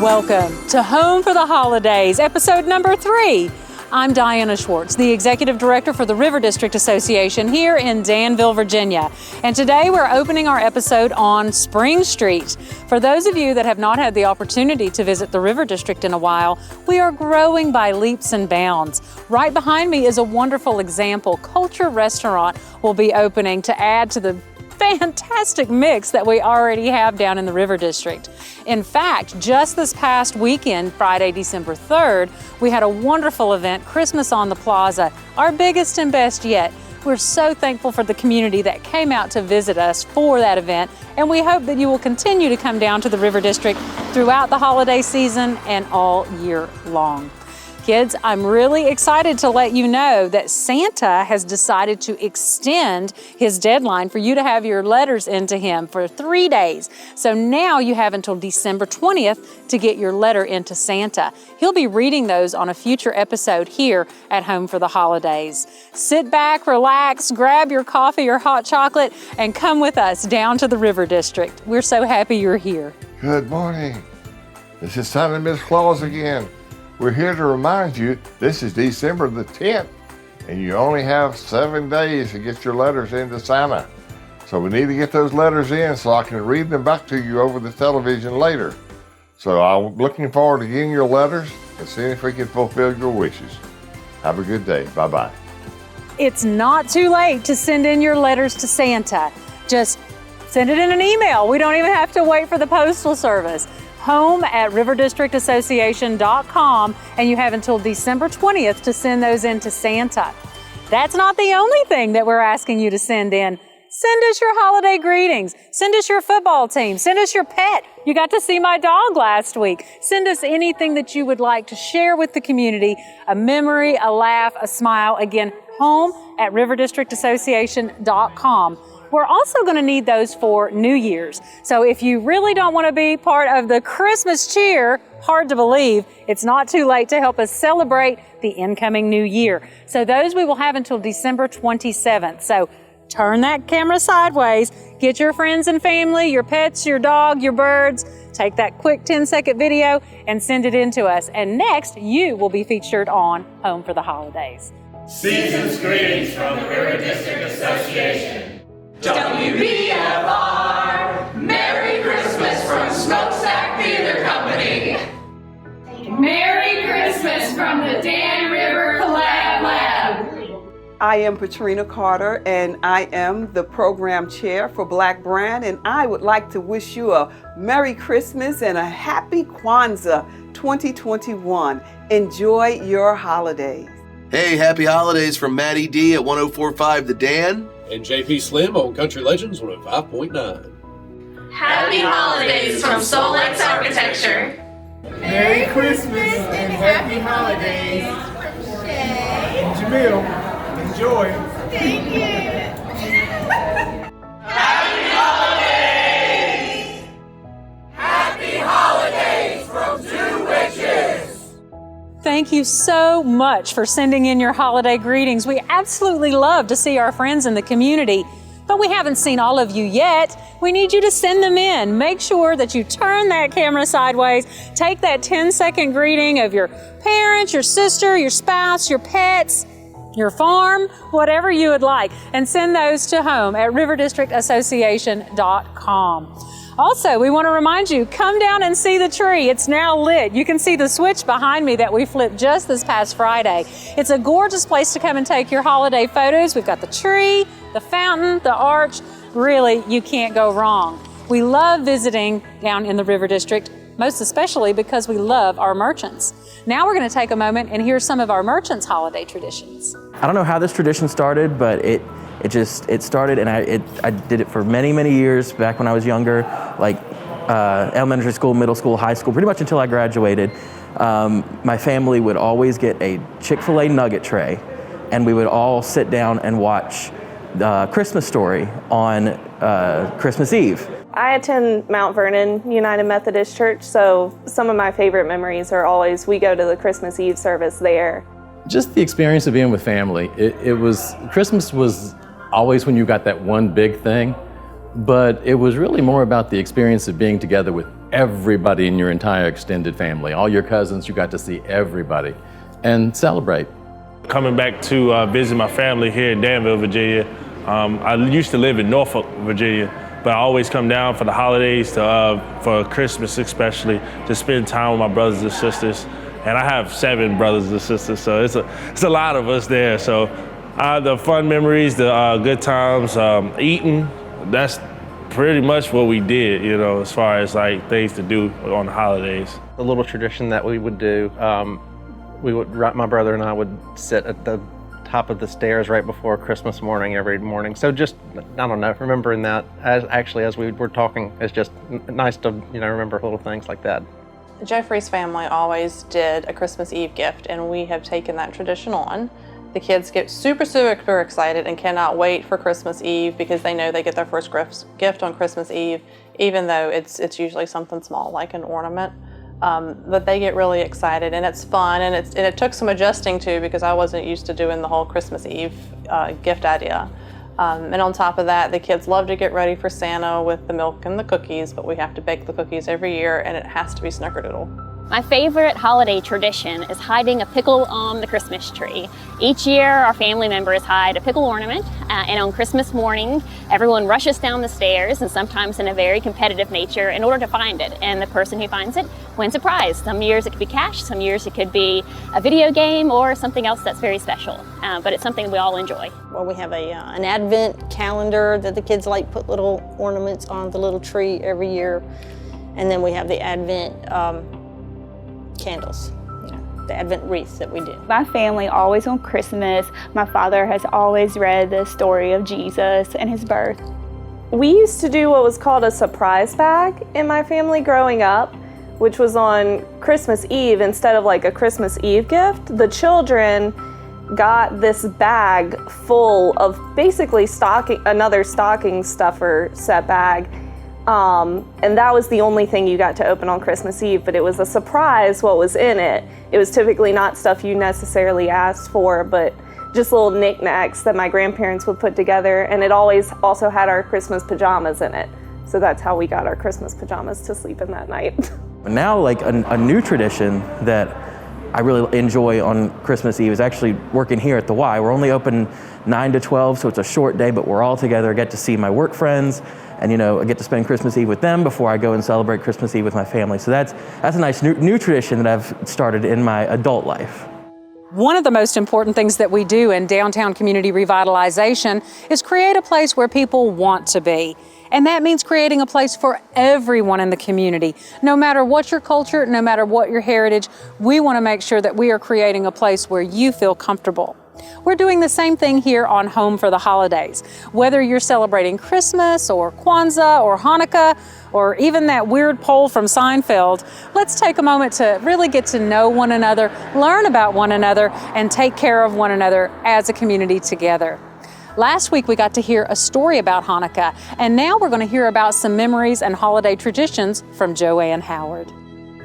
Welcome to Home for the Holidays, episode number 3. I'm Diana Schwartz, the Executive Director for the River District Association here in Danville, Virginia. And today we're opening our episode on Spring Street. For those of you that have not had the opportunity to visit the River District in a while, we are growing by leaps and bounds. Right behind me is a wonderful example. Culture Restaurant will be opening to add to the fantastic mix that we already have down in the River District. In fact, just this past weekend, Friday, December 3rd, we had a wonderful event, Christmas on the Plaza, our biggest and best yet. We're so thankful for the community that came out to visit us for that event, and we hope that you will continue to come down to the River District throughout the holiday season and all year long. Kids, I'm really excited to let you know that Santa has decided to extend his deadline for you to have your letters into him for 3 days. So now you have until December 20th to get your letter into Santa. He'll be reading those on a future episode here at Home for the Holidays. Sit back, relax, grab your coffee or hot chocolate, and come with us down to the River District. We're so happy you're here. Good morning. This is Santa Miss Claus again. We're here to remind you this is December the 10th, and you only have 7 days to get your letters into Santa. So we need to get those letters in so I can read them back to you over the television later. So I'm looking forward to getting your letters and seeing if we can fulfill your wishes. Have a good day. Bye-bye. It's not too late to send in your letters to Santa. Just send it in an email. We don't even have to wait for the Postal Service. home@riverdisтрictassociation.com, and you have until December 20th to send those in to Santa. That's not the only thing that we're asking you to send in. Send us your holiday greetings. Send us your football team. Send us your pet. You got to see my dog last week. Send us anything that you would like to share with the community, a memory, a laugh, a smile. Again, home@riverdistrictassociation.com. We're also going to need those for New Year's. So if you really don't want to be part of the Christmas cheer, hard to believe, it's not too late to help us celebrate the incoming new year. So those we will have until December 27th. So turn that camera sideways, get your friends and family, your pets, your dog, your birds, take that quick 10-second video and send it in to us. And next, you will be featured on Home for the Holidays. Season's greetings from the River District Association. WBFR, Merry Christmas from Smokestack Theater Company. Merry Christmas from the Dan River Collab Lab. I am Patrina Carter, and I am the program chair for Black Brand, and I would like to wish you a Merry Christmas and a Happy Kwanzaa 2021. Enjoy your holidays. Hey, happy holidays from Matty D at 104.5 The Dan. And JP Slim on Country Legends 105.9. Happy holidays from Solex Architecture. Merry Christmas and Happy Holidays. Jamil, enjoy. Thank you. Happy holidays! Happy holidays from Two Witches! Thank you so much for sending in your holiday greetings. We absolutely love to see our friends in the community, but we haven't seen all of you yet. We need you to send them in. Make sure that you turn that camera sideways, take that 10-second greeting of your parents, your sister, your spouse, your pets, your farm, whatever you would like, and send those to home@riverdistrictassociation.com. Also, we want to remind you, come down and see the tree. It's now lit. You can see the switch behind me that we flipped just this past Friday. It's a gorgeous place to come and take your holiday photos. We've got the tree, the fountain, the arch. Really, you can't go wrong. We love visiting down in the River District, most especially because we love our merchants. Now we're going to take a moment and hear some of our merchants' holiday traditions. I don't know how this tradition started, but it started, and I did it for many years back when I was younger, like elementary school, middle school, high school, pretty much until I graduated. My family would always get a Chick-fil-A nugget tray, and we would all sit down and watch Christmas Story on Christmas Eve. I attend Mount Vernon United Methodist Church, so some of my favorite memories are always we go to the Christmas Eve service there. Just the experience of being with family. Christmas was always when you got that one big thing, but it was really more about the experience of being together with everybody in your entire extended family. All your cousins, you got to see everybody and celebrate. Coming back to visit my family here in Danville, Virginia. I used to live in Norfolk, Virginia, but I always come down for the holidays, for Christmas especially, to spend time with my brothers and sisters. And I have 7 brothers and sisters, so it's a lot of us there. So the fun memories, the good times, eating, that's pretty much what we did, you know, as far as like things to do on the holidays. The little tradition that we would do, my brother and I would sit at the top of the stairs right before Christmas morning every morning. So just, I don't know, remembering that as we were talking, it's just nice to, remember little things like that. Jeffrey's family always did a Christmas Eve gift, and we have taken that tradition on. The kids get super excited and cannot wait for Christmas Eve because they know they get their first gift on Christmas Eve, even though it's usually something small like an ornament. But they get really excited, and it's fun, and it took some adjusting to because I wasn't used to doing the whole Christmas Eve gift idea. And on top of that, the kids love to get ready for Santa with the milk and the cookies, but we have to bake the cookies every year, and it has to be snickerdoodle. My favorite holiday tradition is hiding a pickle on the Christmas tree. Each year, our family members hide a pickle ornament, and on Christmas morning, everyone rushes down the stairs, and sometimes in a very competitive nature, in order to find it. And the person who finds it wins a prize. Some years it could be cash, some years it could be a video game or something else that's very special. But it's something we all enjoy. Well, we have an Advent calendar that the kids like put little ornaments on the little tree every year. And then we have the Advent candles, the Advent wreaths that we do. My family always on Christmas, my father has always read the story of Jesus and his birth. We used to do what was called a surprise bag in my family growing up, which was on Christmas Eve instead of like a Christmas Eve gift. The children got this bag full of basically another stocking stuffer set bag. And that was the only thing you got to open on Christmas Eve, but it was a surprise what was in it. It was typically not stuff you necessarily asked for, but just little knickknacks that my grandparents would put together, and it always also had our Christmas pajamas in it. So that's how we got our Christmas pajamas to sleep in that night. Now, like a new tradition that I really enjoy on Christmas Eve is actually working here at the Y. We're only open 9 to 12, so it's a short day, but we're all together. I get to see my work friends, and I get to spend Christmas Eve with them before I go and celebrate Christmas Eve with my family. So that's a nice new tradition that I've started in my adult life. One of the most important things that we do in downtown community revitalization is create a place where people want to be. And that means creating a place for everyone in the community. No matter what your culture, no matter what your heritage, we want to make sure that we are creating a place where you feel comfortable. We're doing the same thing here on Home for the Holidays. Whether you're celebrating Christmas or Kwanzaa or Hanukkah or even that weird pole from Seinfeld, let's take a moment to really get to know one another, learn about one another, and take care of one another as a community together. Last week we got to hear a story about Hanukkah, and now we're going to hear about some memories and holiday traditions from Joanne Howard.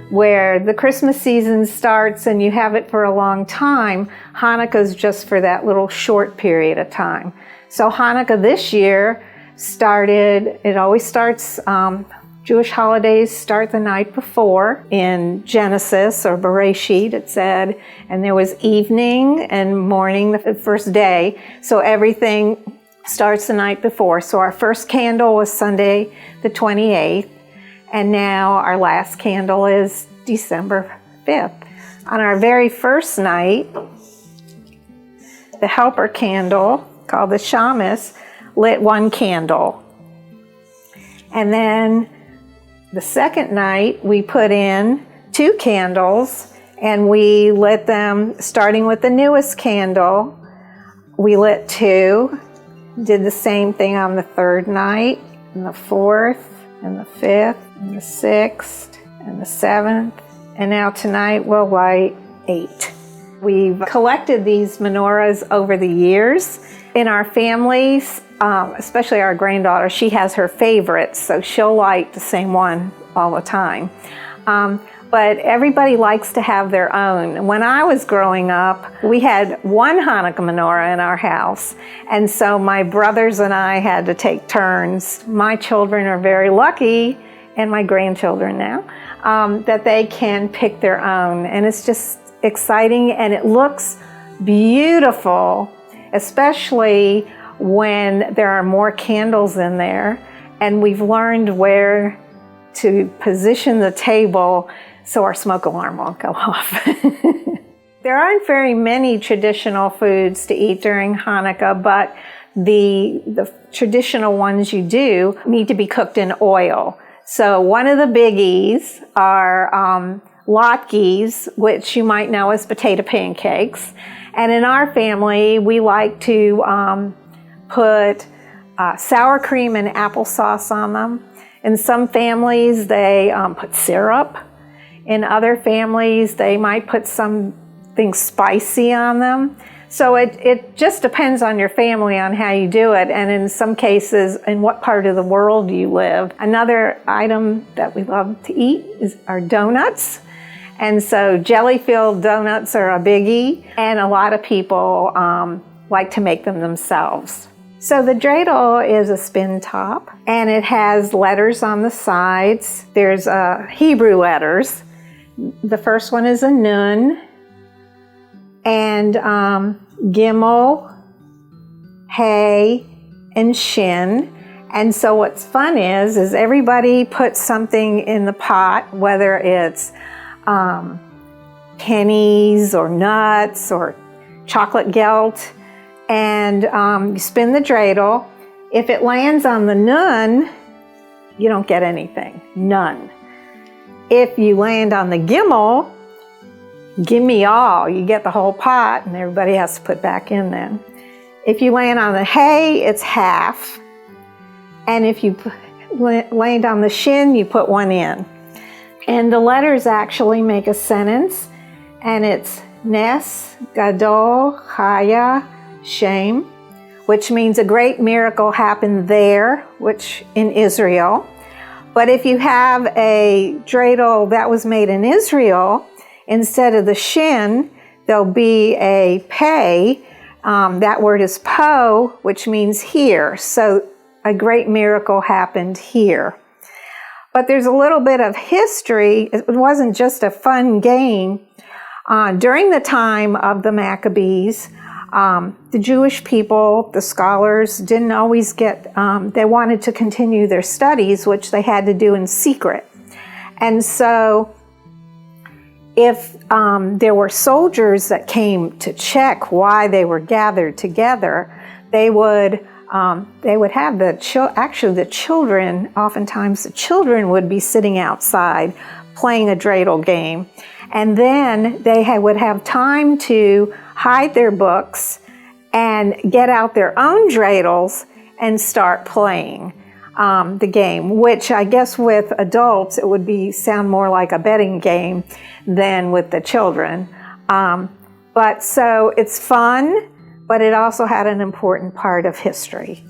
Where the Christmas season starts and you have it for a long time, Hanukkah's just for that little short period of time. So Hanukkah this year it always starts, Jewish holidays start the night before. In Genesis or Bereshit it said, and there was evening and morning the first day. So everything starts the night before. So our first candle was Sunday the 28th. And now our last candle is December 5th. On our very first night, the helper candle, called the Shamus, lit one candle. And then the second night, we put in 2 candles, and we lit them, starting with the newest candle. We lit 2, did the same thing on the third night, and the fourth, and the 5th, and the 6th, and the 7th, and now tonight we'll light 8. We've collected these menorahs over the years. In our families, especially our granddaughter, she has her favorites, so she'll light the same one all the time. But everybody likes to have their own. When I was growing up, we had one Hanukkah menorah in our house, and so my brothers and I had to take turns. My children are very lucky and my grandchildren now, that they can pick their own. And it's just exciting, and it looks beautiful, especially when there are more candles in there. And we've learned where to position the table so our smoke alarm won't go off. There aren't very many traditional foods to eat during Hanukkah, but the traditional ones you do need to be cooked in oil. So one of the biggies are latkes, which you might know as potato pancakes. And in our family, we like to put sour cream and applesauce on them. In some families, they put syrup. In other families, they might put something spicy on them. So it just depends on your family on how you do it, and in some cases, in what part of the world you live. Another item that we love to eat are donuts. And so jelly-filled donuts are a biggie, and a lot of people like to make them themselves. So the dreidel is a spin top, and it has letters on the sides. There's Hebrew letters. The first one is a nun, and Gimel, Hey, and Shin. And so what's fun is everybody puts something in the pot, whether it's pennies or nuts or chocolate gelt, and you spin the dreidel. If it lands on the nun, you don't get anything, none. If you land on the Gimel, give me all. You get the whole pot, and everybody has to put back in then. If you land on the Hey, it's half. And if you land on the Shin, you put one in. And the letters actually make a sentence, and it's Nes, Gadol, Chaya, Shem, which means a great miracle happened there, which in Israel. But if you have a dreidel that was made in Israel, instead of the Shin, there'll be a Pei. That word is Po, which means here. So a great miracle happened here. But there's a little bit of history. It wasn't just a fun game. During the time of the Maccabees, the Jewish people, the scholars, didn't always get, they wanted to continue their studies, which they had to do in secret. And so if there were soldiers that came to check why they were gathered together, they would have the children, oftentimes the children would be sitting outside playing a dreidel game. And then they would have time to hide their books and get out their own dreidels and start playing the game, which I guess with adults it would sound more like a betting game than with the children. But so it's fun, but it also had an important part of history.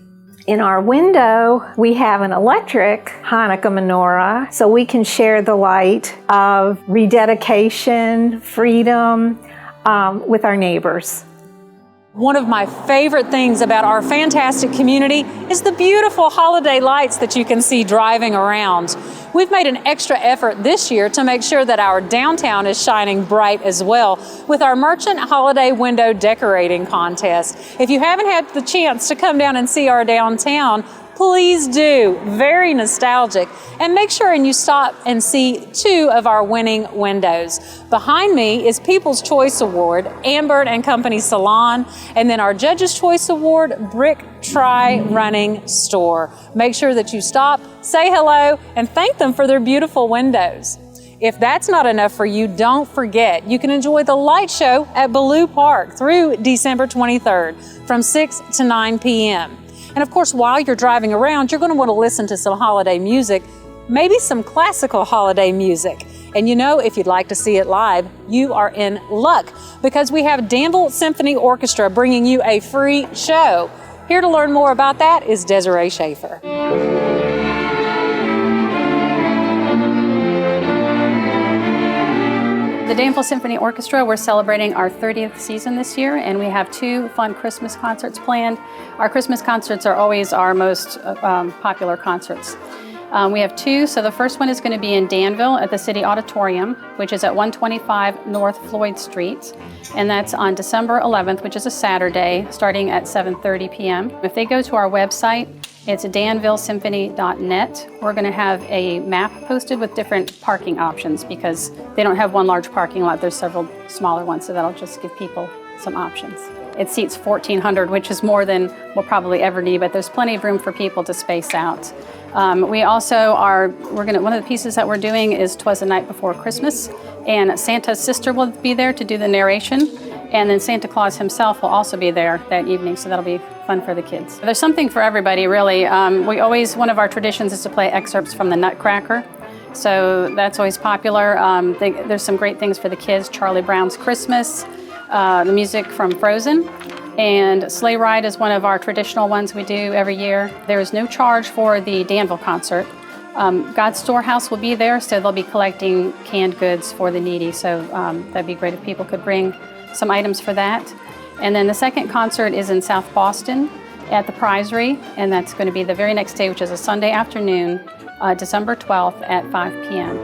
In our window, we have an electric Hanukkah menorah, so we can share the light of rededication, freedom with our neighbors. One of my favorite things about our fantastic community is the beautiful holiday lights that you can see driving around. We've made an extra effort this year to make sure that our downtown is shining bright as well with our Merchant Holiday Window Decorating Contest. If you haven't had the chance to come down and see our downtown, please do. Very nostalgic. And make sure and you stop and see 2 of our winning windows. Behind me is People's Choice Award, Ambert and Company Salon, and then our Judge's Choice Award, Brick Try Running Store. Make sure that you stop, say hello, and thank them for their beautiful windows. If that's not enough for you, don't forget, you can enjoy the light show at Ballou Park through December 23rd from 6 to 9 p.m. And of course, while you're driving around, you're going to want to listen to some holiday music, maybe some classical holiday music. And you know, if you'd like to see it live, you are in luck because we have Danville Symphony Orchestra bringing you a free show. Here to learn more about that is Desiree Schaefer. The Danville Symphony Orchestra, we're celebrating our 30th season this year, and we have 2 fun Christmas concerts planned. Our Christmas concerts are always our most popular concerts. We have two. So the first one is going to be in Danville at the City Auditorium, which is at 125 North Floyd Street. And that's on December 11th, which is a Saturday, starting at 7:30 p.m. If they go to our website, it's danvillesymphony.net. We're going to have a map posted with different parking options because they don't have one large parking lot. There's several smaller ones, so that'll just give people some options. It seats 1,400, which is more than we'll probably ever need, but there's plenty of room for people to space out. We also one of the pieces that we're doing is 'Twas the Night Before Christmas, and Santa's sister will be there to do the narration, and then Santa Claus himself will also be there that evening, so that'll be fun for the kids. There's something for everybody, really. One of our traditions is to play excerpts from the Nutcracker, so that's always popular. There's some great things for the kids, Charlie Brown's Christmas, the music from Frozen, and Sleigh Ride is one of our traditional ones we do every year. There is no charge for the Danville concert. God's Storehouse will be there, so they'll be collecting canned goods for the needy, so that'd be great if people could bring some items for that. And then the second concert is in South Boston at the Prizery, and that's going to be the very next day, which is a Sunday afternoon, December 12th at 5 p.m.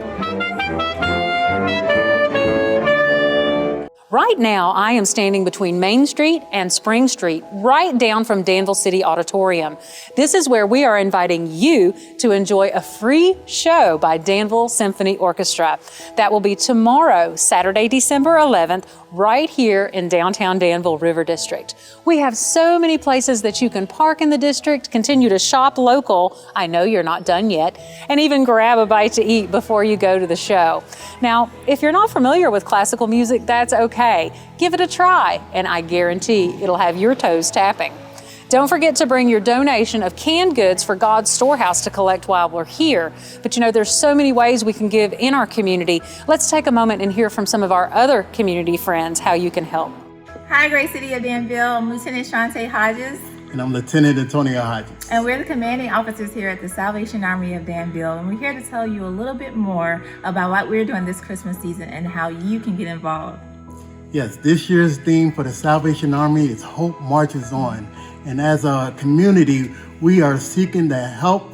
Right now, I am standing between Main Street and Spring Street, right down from Danville City Auditorium. This is where we are inviting you to enjoy a free show by Danville Symphony Orchestra. That will be tomorrow, Saturday, December 11th, right here in downtown Danville River District. We have so many places that you can park in the district, continue to shop local, I know you're not done yet, and even grab a bite to eat before you go to the show. Now, if you're not familiar with classical music, that's okay. Give it a try, and I guarantee it'll have your toes tapping. Don't forget to bring your donation of canned goods for God's Storehouse to collect while we're here. But there's so many ways we can give in our community. Let's take a moment and hear from some of our other community friends how you can help. Hi, great City of Danville. I'm Lieutenant Shantae Hodges. And I'm Lieutenant Antonio Hodges. And we're the commanding officers here at the Salvation Army of Danville. And we're here to tell you a little bit more about what we're doing this Christmas season and how you can get involved. Yes, this year's theme for the Salvation Army is Hope Marches On. And as a community, we are seeking to help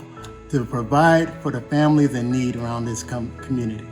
to provide for the families in need around this community.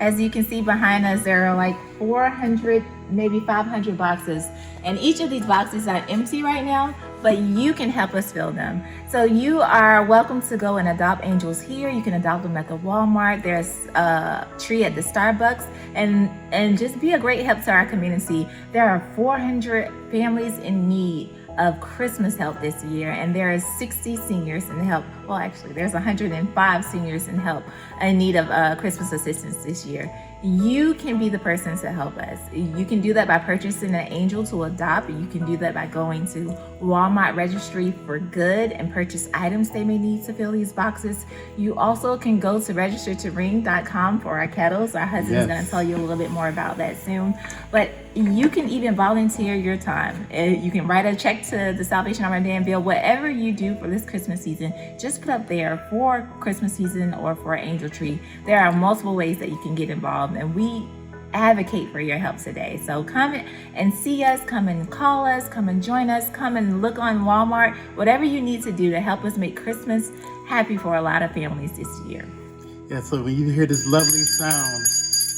As you can see behind us, there are like 400, maybe 500 boxes. And each of these boxes are empty right now, but you can help us fill them. So you are welcome to go and adopt angels here. You can adopt them at the Walmart. There's a tree at the Starbucks, and just be a great help to our community. There are 400 families in need of Christmas help this year, and there are 60 seniors in help. Well, actually, there's 105 seniors in need of Christmas assistance this year. You can be the person to help us. You can do that by purchasing an angel to adopt. You can do that by going to Walmart Registry for Good and purchase items they may need to fill these boxes. You also can go to registertoring.com for our kettles. Our husband's going to tell you a little bit more about that soon. But you can even volunteer your time. You can write a check to the Salvation Army of Danville. Whatever you do for this Christmas season, just put up there for Christmas season or for Angel Tree. There are multiple ways that you can get involved, and we advocate for your help today. So come and see us, come and call us, come and join us, come and look on Walmart, whatever you need to do to help us make Christmas happy for a lot of families this year. Yeah, so when you hear this lovely sound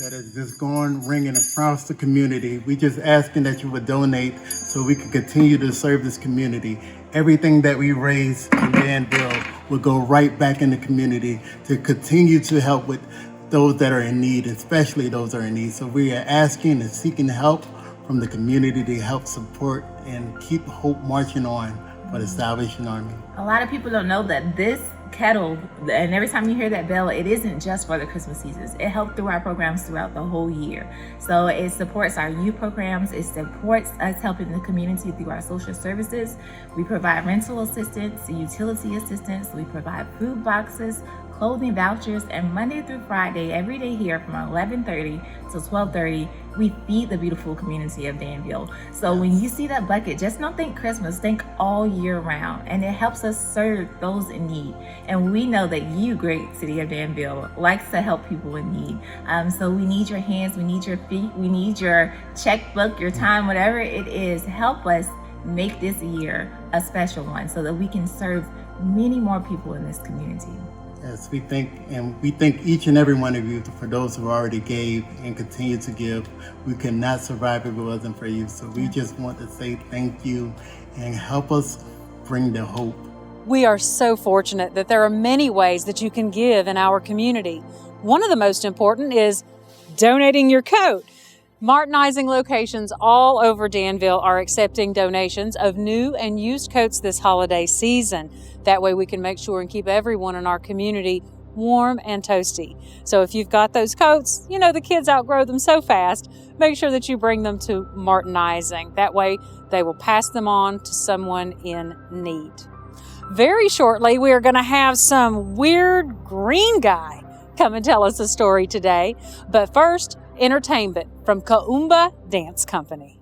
that is just ringing across the community, we just asking that you would donate so we can continue to serve this community. Everything that we raise in Danville will go right back in the community to continue to help with those that are in need, especially those that are in need. So we are asking and seeking help from the community to help support and keep hope marching on for the Salvation Army. A lot of people don't know that this kettle, and every time you hear that bell, it isn't just for the Christmas seasons. It helps through our programs throughout the whole year. So it supports our youth programs. It supports us helping the community through our social services. We provide rental assistance, utility assistance. We provide food boxes, clothing vouchers, and Monday through Friday, every day here from 11:30 to 12:30, we feed the beautiful community of Danville. So when you see that bucket, just don't think Christmas, think all year round. And it helps us serve those in need. And we know that you, great City of Danville, likes to help people in need. So we need your hands, we need your feet, we need your checkbook, your time, whatever it is. Help us make this year a special one so that we can serve many more people in this community. Yes, we thank each and every one of you for those who already gave and continue to give. We could not survive if it wasn't for you. So we just want to say thank you and help us bring the hope. We are so fortunate that there are many ways that you can give in our community. One of the most important is donating your coat. Martinizing locations all over Danville are accepting donations of new and used coats this holiday season. That way we can make sure and keep everyone in our community warm and toasty. So if you've got those coats, you know the kids outgrow them so fast, make sure that you bring them to Martinizing. That way they will pass them on to someone in need. Very shortly, we are going to have some weird green guy come and tell us a story today. But first, entertainment from Kaumba Dance Company.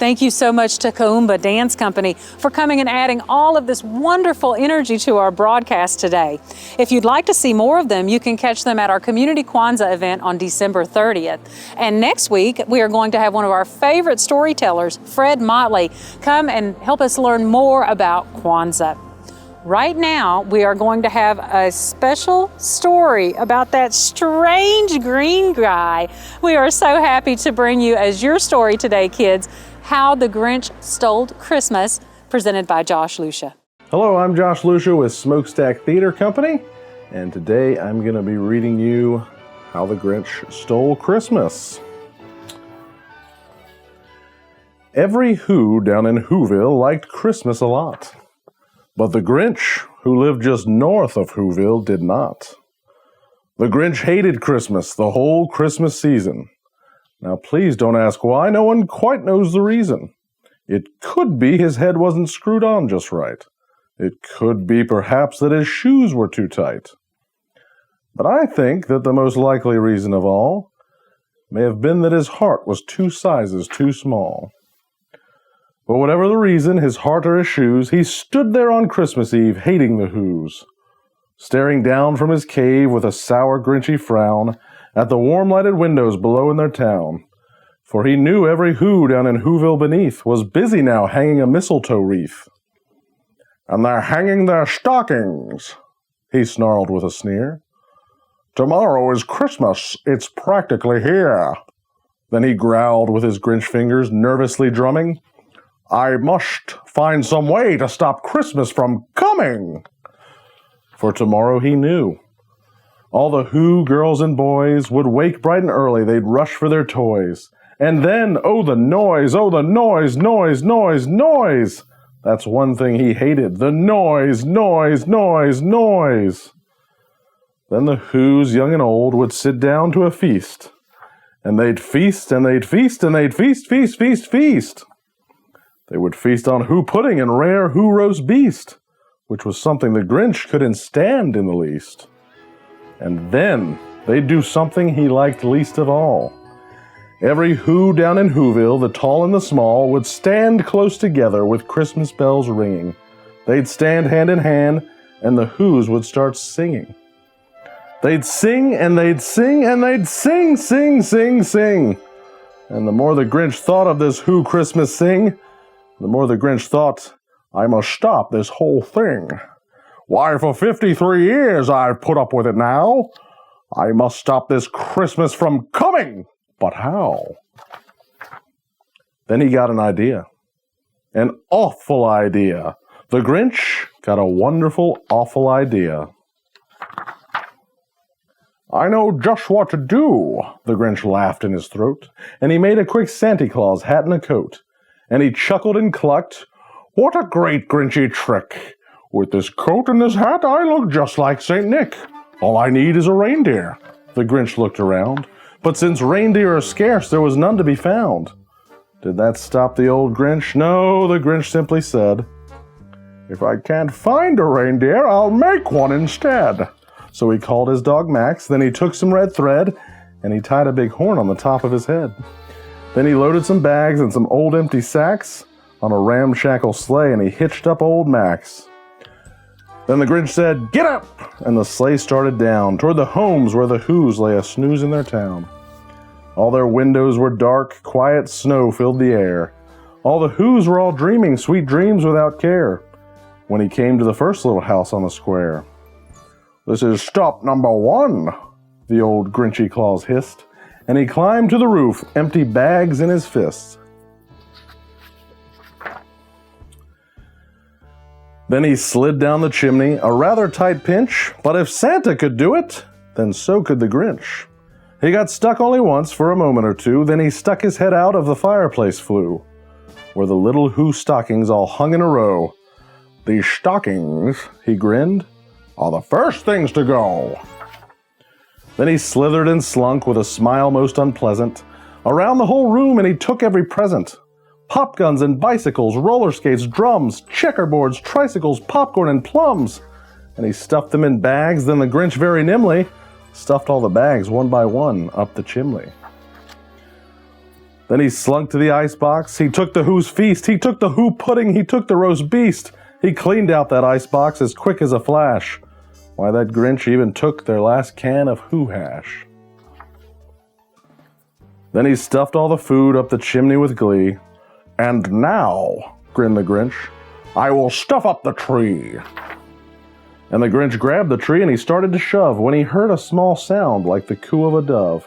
Thank you so much to Kaumba Dance Company for coming and adding all of this wonderful energy to our broadcast today. If you'd like to see more of them, you can catch them at our Community Kwanzaa event on December 30th. And next week, we are going to have one of our favorite storytellers, Fred Motley, come and help us learn more about Kwanzaa. Right now, we are going to have a special story about that strange green guy. We are so happy to bring you as your story today, kids, How the Grinch Stole Christmas, presented by Josh Lucia. Hello, I'm Josh Lucia with Smokestack Theater Company, and today I'm going to be reading you How the Grinch Stole Christmas. Every Who down in Whoville liked Christmas a lot. But the Grinch, who lived just north of Whoville, did not. The Grinch hated Christmas the whole Christmas season. Now please don't ask why, no one quite knows the reason. It could be his head wasn't screwed on just right. It could be perhaps that his shoes were too tight. But I think that the most likely reason of all may have been that his heart was 2 sizes too small. But whatever the reason, his heart or his shoes, he stood there on Christmas Eve hating the Whos, staring down from his cave with a sour, grinchy frown at the warm-lighted windows below in their town. For he knew every Who down in Whoville beneath was busy now hanging a mistletoe wreath. "And they're hanging their stockings," he snarled with a sneer. "Tomorrow is Christmas, it's practically here." Then he growled with his Grinch fingers nervously drumming, "I must find some way to stop Christmas from coming." For tomorrow he knew. All the Who girls and boys would wake bright and early, they'd rush for their toys. And then, oh the noise, noise, noise, noise! That's one thing he hated, the noise, noise, noise, noise! Then the Whos, young and old, would sit down to a feast. And they'd feast, and they'd feast, and they'd feast, feast, feast, feast! They would feast on Who pudding and rare Who roast beast, which was something the Grinch couldn't stand in the least. And then they'd do something he liked least of all. Every Who down in Whoville, the tall and the small, would stand close together with Christmas bells ringing. They'd stand hand in hand, and the Whos would start singing. They'd sing, and they'd sing, and they'd sing, sing, sing, sing. And the more the Grinch thought of this Who Christmas sing, the more the Grinch thought, "I must stop this whole thing. Why, for 53 years I've put up with it now. I must stop this Christmas from coming. But how?" Then he got an idea. An awful idea. The Grinch got a wonderful, awful idea. "I know just what to do," the Grinch laughed in his throat, and he made a quick Santa Claus hat and a coat. And he chuckled and clucked, "What a great Grinchy trick! With this coat and this hat, I look just like St. Nick. All I need is a reindeer." The Grinch looked around, but since reindeer are scarce, there was none to be found. Did that stop the old Grinch? No, the Grinch simply said, "If I can't find a reindeer, I'll make one instead." So he called his dog Max, then he took some red thread, and he tied a big horn on the top of his head. Then he loaded some bags and some old empty sacks on a ramshackle sleigh, and he hitched up old Max. Then the Grinch said, "Get up!" and the sleigh started down toward the homes where the Whos lay a snooze in their town. All their windows were dark, quiet snow filled the air. All the Whos were all dreaming sweet dreams without care, when he came to the first little house on the square. "This is stop number 1, the old Grinchy Claus hissed, and he climbed to the roof, empty bags in his fists. Then he slid down the chimney, a rather tight pinch, but if Santa could do it, then so could the Grinch. He got stuck only once for a moment or two, then he stuck his head out of the fireplace flue, where the little Who stockings all hung in a row. "These stockings," he grinned, "are the first things to go." Then he slithered and slunk with a smile most unpleasant around the whole room, and he took every present. Pop guns and bicycles, roller skates, drums, checkerboards, tricycles, popcorn and plums. And he stuffed them in bags, then the Grinch very nimbly stuffed all the bags one by one up the chimney. Then he slunk to the icebox. He took the Who's feast. He took the Who pudding. He took the roast beast. He cleaned out that icebox as quick as a flash. Why, that Grinch even took their last can of Who hash. Then he stuffed all the food up the chimney with glee. And now, grinned the Grinch, I will stuff up the tree. And the Grinch grabbed the tree and he started to shove when he heard a small sound like the coo of a dove.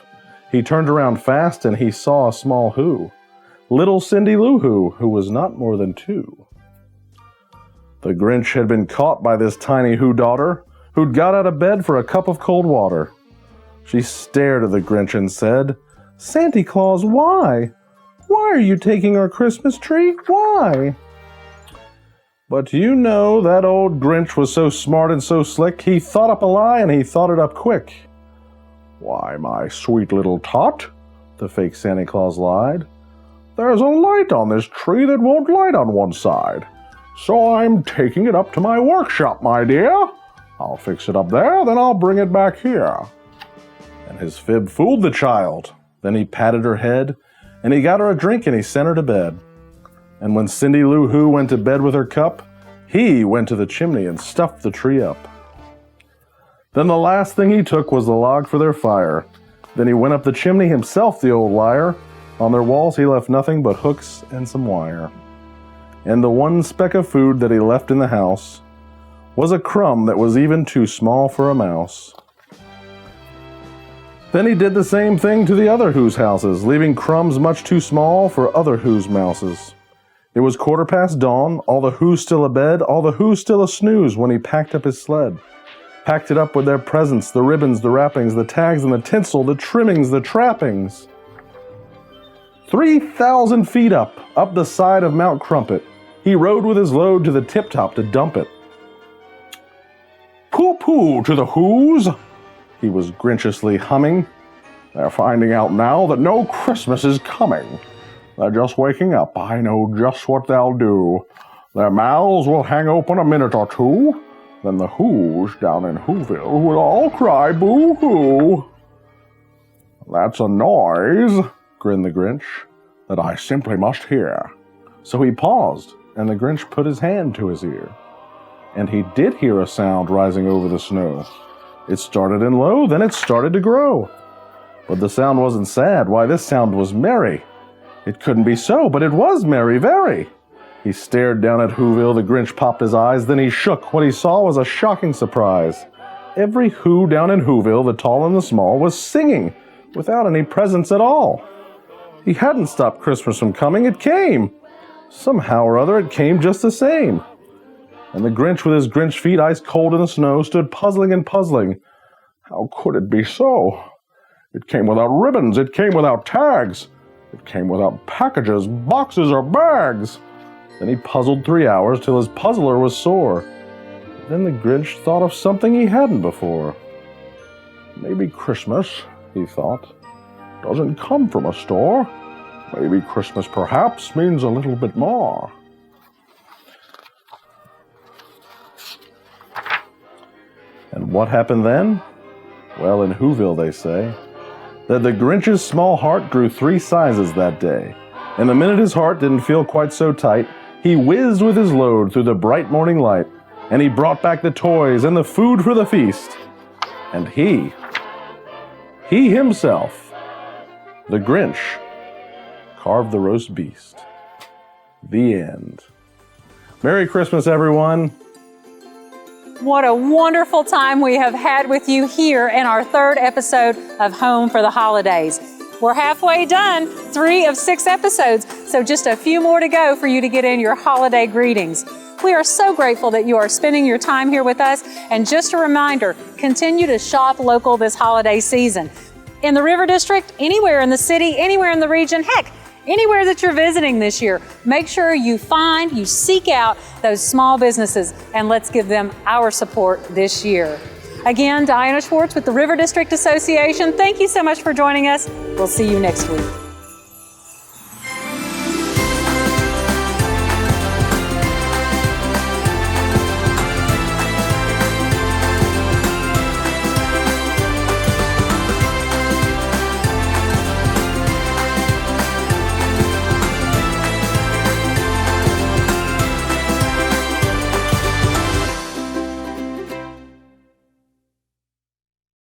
He turned around fast and he saw a small Who. Little Cindy Lou Who was not more than 2. The Grinch had been caught by this tiny Who daughter, who'd got out of bed for a cup of cold water. She stared at the Grinch and said, Santa Claus, why? Why are you taking our Christmas tree? Why? But you know that old Grinch was so smart and so slick, he thought up a lie and he thought it up quick. Why, my sweet little tot, the fake Santa Claus lied, there's a light on this tree that won't light on one side. So I'm taking it up to my workshop, my dear. I'll fix it up there, then I'll bring it back here. And his fib fooled the child. Then he patted her head, and he got her a drink and he sent her to bed. And when Cindy Lou Who went to bed with her cup, he went to the chimney and stuffed the tree up. Then the last thing he took was the log for their fire. Then he went up the chimney himself, the old liar. On their walls he left nothing but hooks and some wire. And the one speck of food that he left in the house was a crumb that was even too small for a mouse. Then he did the same thing to the other Who's houses, leaving crumbs much too small for other Who's mouses. It was 15:15 dawn, all the Who's still abed, all the Who's still a snooze when he packed up his sled. Packed it up with their presents, the ribbons, the wrappings, the tags and the tinsel, the trimmings, the trappings. 3,000 feet up the side of Mount Crumpet, he rode with his load to the tip-top to dump it. Pooh-pooh to the Who's, he was grinchiously humming. They're finding out now that no Christmas is coming. They're just waking up. I know just what they'll do. Their mouths will hang open a minute or two. Then the Who's down in Whoville will all cry boo-hoo. That's a noise, grinned the Grinch, that I simply must hear. So he paused, and the Grinch put his hand to his ear. And he did hear a sound rising over the snow. It started in low, then it started to grow. But the sound wasn't sad. Why, this sound was merry. It couldn't be so, but it was merry, very. He stared down at Whoville, the Grinch popped his eyes, then he shook. What he saw was a shocking surprise. Every Who down in Whoville, the tall and the small, was singing, without any presents at all. He hadn't stopped Christmas from coming, it came. Somehow or other, it came just the same. And the Grinch, with his Grinch feet ice cold in the snow, stood puzzling and puzzling. How could it be so? It came without ribbons, it came without tags. It came without packages, boxes, or bags. Then he puzzled 3 hours till his puzzler was sore. Then the Grinch thought of something he hadn't before. Maybe Christmas, he thought, doesn't come from a store. Maybe Christmas perhaps means a little bit more. And what happened then? Well, in Whoville they say that the Grinch's small heart grew 3 sizes that day. And the minute his heart didn't feel quite so tight, he whizzed with his load through the bright morning light, and he brought back the toys and the food for the feast. And he himself, the Grinch, carved the roast beast. The end. Merry Christmas, everyone. What a wonderful time we have had with you here in our 3rd episode of Home for the Holidays. We're halfway done, 3 of 6 episodes, so just a few more to go for you to get in your holiday greetings. We are so grateful that you are spending your time here with us, and just a reminder, continue to shop local this holiday season. In the River District, anywhere in the city, anywhere in the region, heck, anywhere that you're visiting this year, make sure you seek out those small businesses, and let's give them our support this year. Again, Diana Schwartz with the River District Association. Thank you so much for joining us. We'll see you next week.